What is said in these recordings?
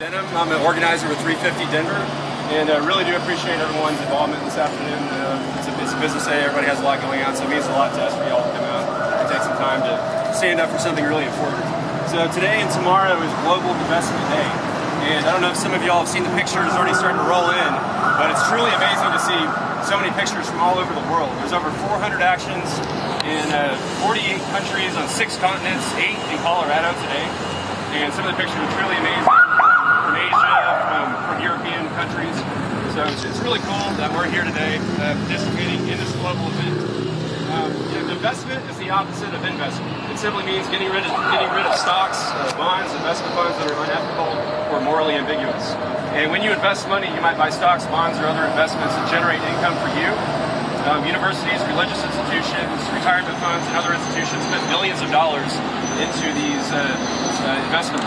I'm an organizer with 350 Denver, and I really do appreciate everyone's involvement this afternoon. It's a business day, everybody has a lot going on, so it means a lot to us for y'all to come out and take some time to stand up for something really important. So today and tomorrow is Global Divestment Day, and I don't know if some of y'all have seen the pictures already starting to roll in, but it's truly amazing to see so many pictures from all over the world. There's over 400 actions in 48 countries on 6 continents, 8 in Colorado today, and some of the pictures are truly amazing. From Asia, from European countries. So it's really cool that we're here today participating in this global event. Divestment is the opposite of investment. It simply means getting rid of stocks, bonds, investment funds that are unethical or morally ambiguous. And when you invest money, you might buy stocks, bonds, or other investments that generate income for you. Universities, religious institutions, retirement funds, and other institutions put billions of dollars into these investment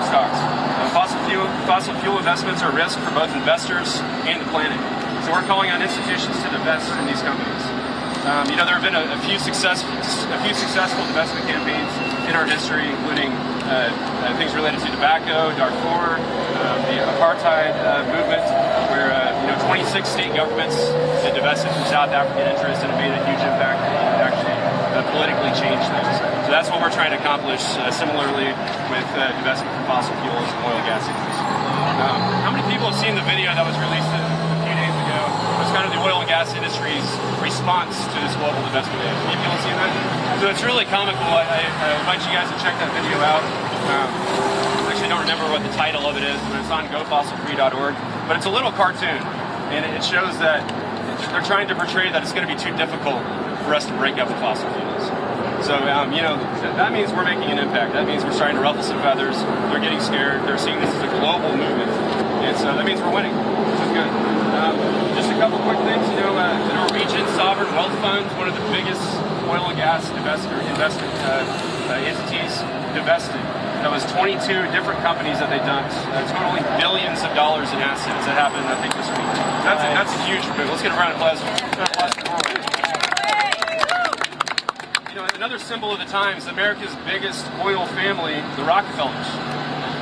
stocks. Fossil fuel investments are a risk for both investors and the planet. So we're calling on institutions to divest from these companies. There have been a few successful divestment campaigns in our history, including things related to tobacco, Darfur, the apartheid movement, where 26 state governments had divested from South African interests and it made a huge impact and actually politically changed things. So that's what we're trying to accomplish similarly with divestment from fossil fuels and oil and gas interests. How many people have seen the video that was released a few days ago? It was kind of the oil and gas industry's response to this global divestment. Have you people seen that? So it's really comical. I invite you guys to check that video out. Actually, I don't remember what the title of it is, but it's on gofossilfree.org. But it's a little cartoon, and it shows that they're trying to portray that it's going to be too difficult for us to break up with fossil fuels. So, that means we're making an impact. That means we're starting to ruffle some feathers. They're getting scared. They're seeing this as a global movement. And so that means we're winning, which is good. Just a couple quick things. The Norwegian Sovereign Wealth Fund, one of the biggest oil and gas investment entities, divested. That was 22 different companies that they dumped, totaling billions of dollars in assets. That happened, I think, this week. That's a huge move. Let's get a round of applause. Another symbol of the times, America's biggest oil family, the Rockefellers.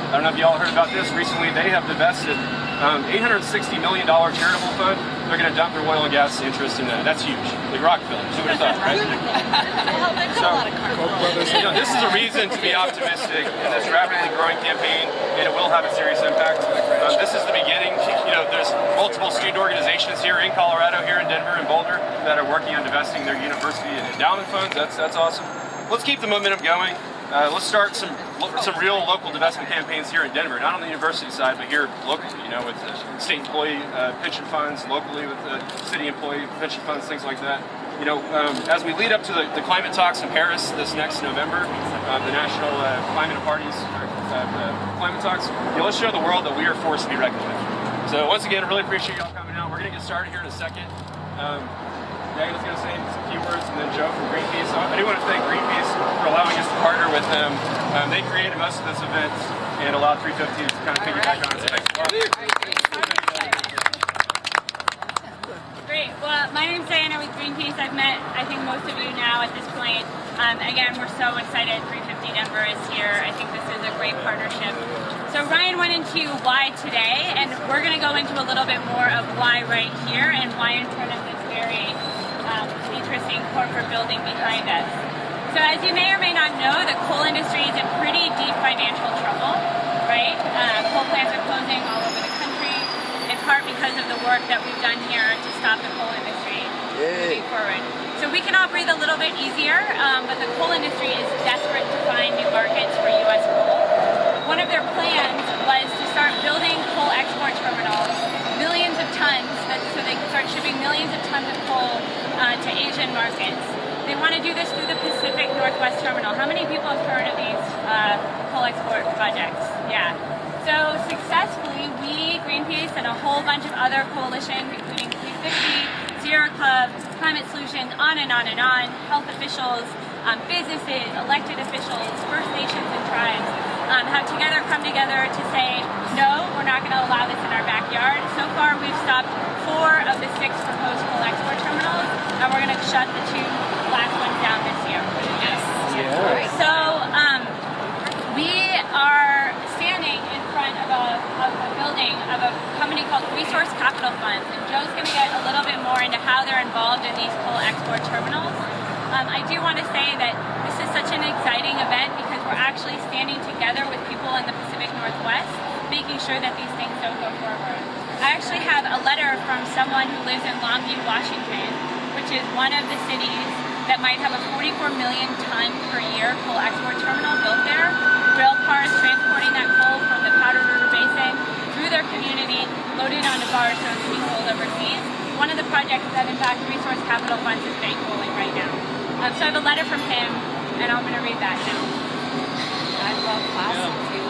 I don't know if y'all heard about this. Recently, they have divested $860 million charitable fund. They're going to dump their oil and gas interest in that. That's huge. The Rockefellers. Who would have thought, right? So, this is a reason to be optimistic in this rapidly growing campaign, and it will have a serious impact. This is the beginning. There's multiple student organizations here in Colorado, here in Denver and Boulder, that are working on divesting their university and endowment funds. That's awesome. Let's keep the momentum going. Let's start some real local divestment campaigns here in Denver, not on the university side, but here locally, with the state employee pension funds, locally with the city employee pension funds, things like that. As we lead up to the climate talks in Paris this next November, the National Climate Parties climate talks, let's show the world that we are a force to be reckoned with. So once again, I really appreciate y'all coming out. We're going to get started here in a second. Megan's going to say a few words, and then Joe from Greenpeace. I do want to thank Greenpeace for allowing us to partner with them. They created most of this event and allowed 350 to kind of piggyback on it. So thanks a lot. Great. Well, my name's Diana with Greenpeace. I've met, I think, most of you now at this point. Again, we're so excited 350 Denver is here. I think this is a great partnership. So Ryan went into why today, and we're going to go into a little bit more of why right here and why in front of this very interesting corporate building behind us. So as you may or may not know, the coal industry is in pretty deep financial trouble, right? Coal plants are closing all over the country, in part because of the work that we've done here to stop the coal industry moving forward. So we can all breathe a little bit easier, but the coal industry is desperate to find new markets for U.S. coal. One of their plans was to start building coal export terminals, millions of tons, so they could start shipping millions of tons of coal to Asian markets. They want to do this through the Pacific Northwest Terminal. How many people have heard of these coal export projects? Yeah. So successfully, we, Greenpeace, and a whole bunch of other coalitions, including 350, Sierra Club, Climate Solutions, on and on and on, health officials, businesses, elected officials, First Nations and tribes, have together come together to say, no, we're not going to allow this in our backyard. So far, we've stopped 4 of the 6 proposed coal export terminals, and we're going to shut the 2 last ones down this year. Yes. Yeah. So we are standing in front resource capital funds. And Joe's going to get a little bit more into how they're involved in these coal export terminals. I do want to say that this is such an exciting event because we're actually standing together with people in the Pacific Northwest, making sure that these things don't go forward. I actually have a letter from someone who lives in Longview, Washington, which is one of the cities that might have a 44 million ton per year coal export terminal built there. Rail cars transporting that coal from the Powder River Basin through their community, loaded onto barge so it can be sold overseas. One of the projects that, in fact, Resource Capital Funds is bankrolling right now. So I have a letter from him, and I'm going to read that now. I love classics too.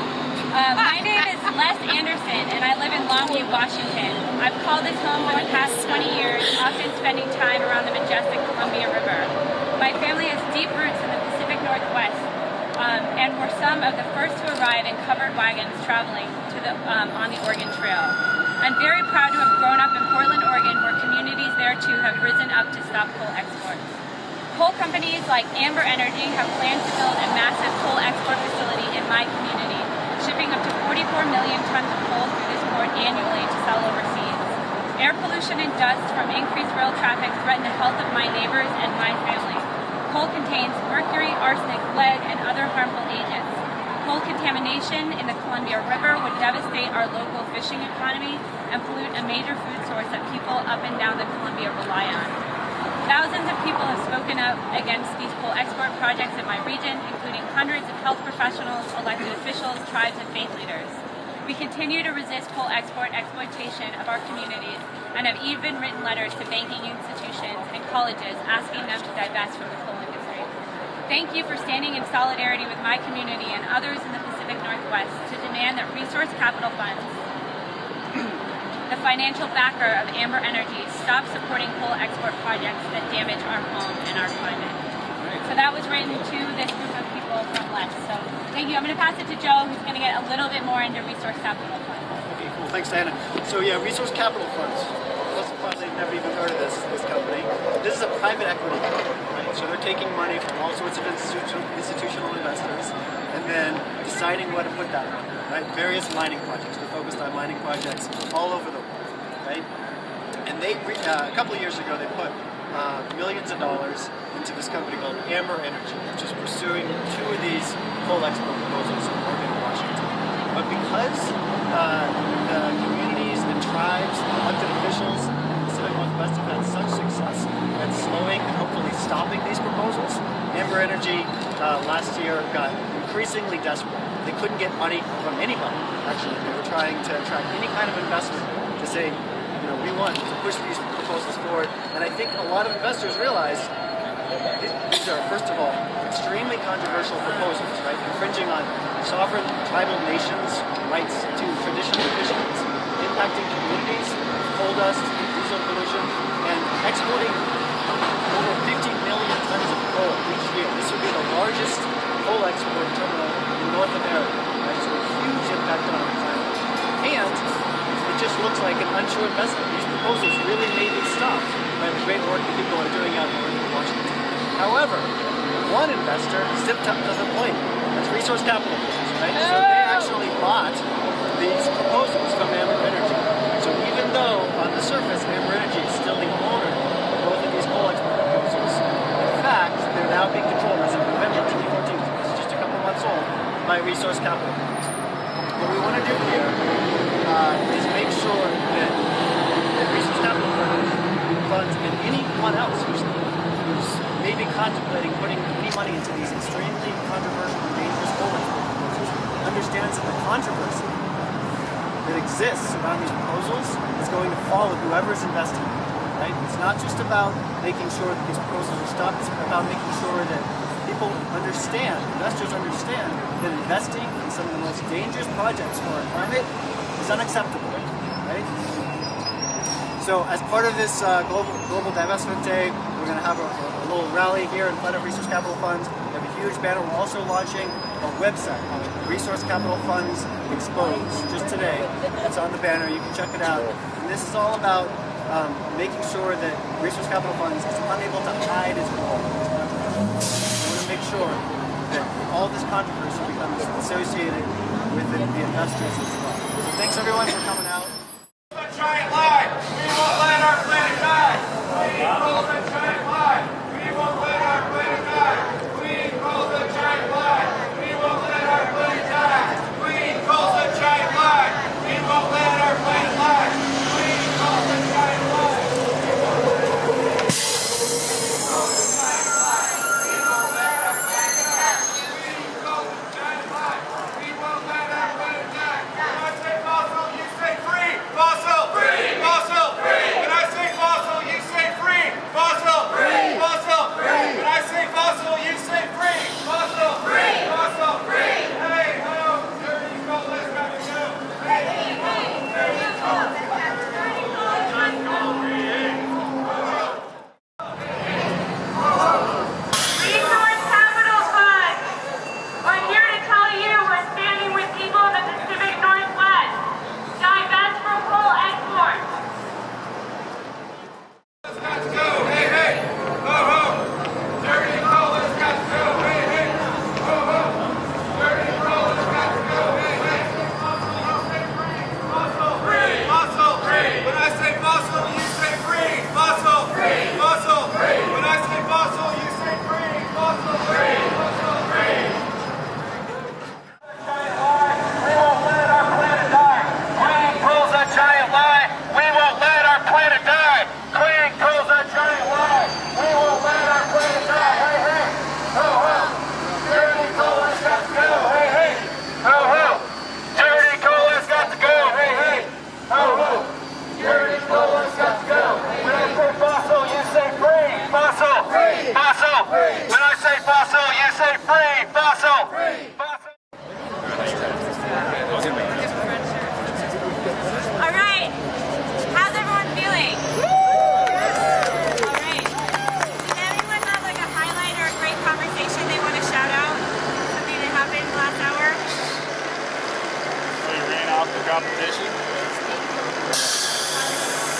My name is Les Anderson, and I live in Longview, Washington. I've called this home for the past 20 years, often spending time around the majestic Columbia River. My family has deep roots in the Pacific Northwest, and were some of the first to arrive in covered wagons traveling to on the Oregon Trail. I'm very proud to have grown up in Portland, Oregon, where communities there too have risen up to stop coal exports. Coal companies like Amber Energy have planned to build a massive coal export facility in my community, shipping up to 44 million tons of coal through this port annually to sell overseas. Air pollution and dust from increased rail traffic threaten the health of my neighbors and my family. Coal contains mercury, arsenic, lead, and other harmful agents. Coal contamination in the Columbia River would devastate our local fishing economy and pollute a major food source that people up and down the Columbia rely on. Thousands of people have spoken up against these coal export projects in my region, including hundreds of health professionals, elected officials, tribes, and faith leaders. We continue to resist coal export exploitation of our communities and have even written letters to banking institutions and colleges asking them to divest from the coal industry. Thank you for standing in solidarity with my community and others in the Pacific Northwest to demand that Resource Capital Funds, the financial backer of Amber Energy, stop supporting coal export projects that damage our home and our climate. So that was written to this group of people from Les. So thank you. I'm going to pass it to Joe, who's going to get a little bit more into Resource Capital Funds. Okay, cool. Thanks, Diana. So yeah, Resource Capital Funds. Most of us have never even heard of this company. This is a private equity company, right? So they're taking money from all sorts of institutional investors and then deciding what to put that money, right? Various mining projects. They're focused on mining projects all over the world, right? And they, a couple of years ago, they put millions of dollars into this company called Amber Energy, which is pursuing 2 of these coal export proposals in Oregon and Washington. But because the communities and tribes, elected officials in the Pacific Northwest have had such success at slowing and hopefully stopping these proposals, Amber Energy last year got increasingly desperate. They couldn't get money from anybody, actually. They were trying to attract any kind of investment to say, you know, we want to push these proposals forward. And I think a lot of investors realize these are, first of all, extremely controversial proposals, right? Infringing on sovereign tribal nations' rights to traditional fisheries, impacting communities, coal dust, diesel pollution, and exporting over 50 million tons of coal each year. This would be the largest coal export terminal in North America, right? So a huge impact on our climate. And it just looks like an unsure investment. These proposals really may be stopped by the great work that people are doing out in Oregon and Washington. However, one investor stepped up to the plate. That's Resource Capital Funds, right? So they actually bought these proposals from Amber Energy. So even though on the surface Amber Energy is still the owner of both of these coal export proposals, in fact, they're now being controlled as of November 2014, this is just a couple months old, by Resource Capital Funds. What we want to do here is make sure that Resource Capital Funds and anyone else who's maybe contemplating putting any money into these extremely controversial and dangerous coal export proposals understands that the controversy that exists around these proposals is going to follow whoever is investing in them, right? It's not just about making sure that these proposals are stopped, it's about making sure that people understand, investors understand, that investing in some of the most dangerous projects for our climate is unacceptable, right? So as part of this Global Divestment Day, we're going to have a little rally here in front of Resource Capital Funds. We have a huge banner. We're also launching a website called Resource Capital Funds Exposed just today. It's on the banner. You can check it out. And this is all about making sure that Resource Capital Funds is unable to hide its role in this controversy. We want to make sure that all this controversy becomes associated with the investors as well. So thanks everyone for coming out. Free. When I say fossil, you say free. Fossil. Free. Fossil. All right. How's everyone feeling? All right. Did anyone have like a highlight or a great conversation they want to shout out? Something that happened last hour? We ran off the competition.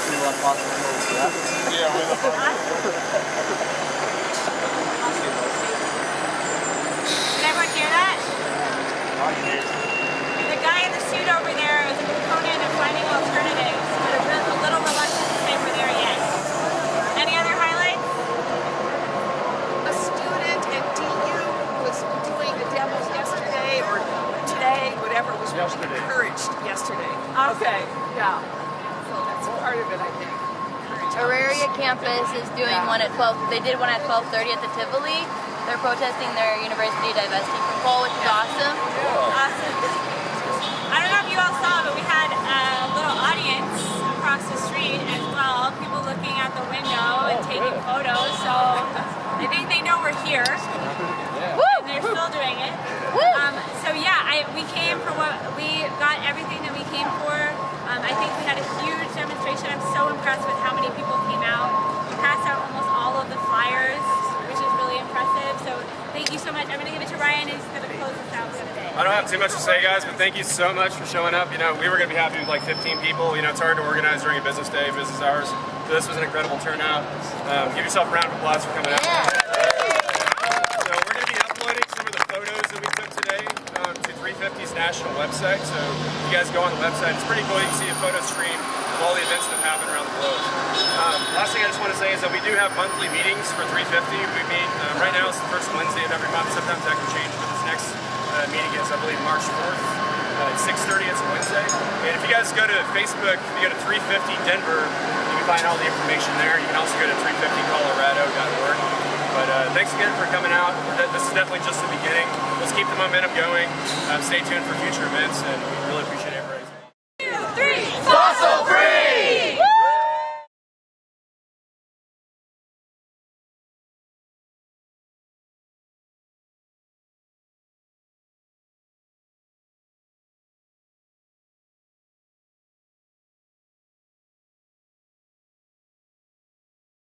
We love fossil fuels, yeah. Yeah, we love Did everyone hear that? The guy in the suit over there is a proponent of finding alternatives, but a little reluctant to say we're there yet. Any other highlights? A student at DU was doing the demos yesterday or today, whatever, was Yesterday. encouraged yesterday. Awesome. Okay, yeah. So that's part of it, I think. Auraria campus is doing one at 12. They did one at 12:30 at the Tivoli. They're protesting their university divesting from coal, which is awesome. Awesome. I don't know if you all saw, but we had a little audience across the street as well. People looking out the window and taking photos. So I think they know we're here. And they're still doing it. So yeah, we came for what we got, everything that we came for. I think we had a huge demonstration. I'm so impressed with how many people came out. We passed out almost all of the flyers, which is really impressive. So thank you so much. I'm going to give it to Ryan, and he's going to close us out for the day. I don't have too much to say, guys, but thank you so much for showing up. You know, we were going to be happy with like 15 people. You know, it's hard to organize during a business day, business hours. So this was an incredible turnout. Give yourself a round of applause for coming out. So we're going to be uploading some of the photos that we took today to 350's national website. So if you guys go on the website, it's pretty cool. You can see a photo stream of all the events that happen around the globe. Last thing I just want to say is that we do have monthly meetings for 350. We meet, right now it's the first Wednesday of every month. Sometimes that can change, but this next meeting is, I believe, March 4th at 6:30. It's a Wednesday. And if you guys go to Facebook, if you go to 350 Denver, you can find all the information there. You can also go to 350colorado.org. But thanks again for coming out. This is definitely just the beginning. Let's keep the momentum going. Stay tuned for future events, and we really appreciate it.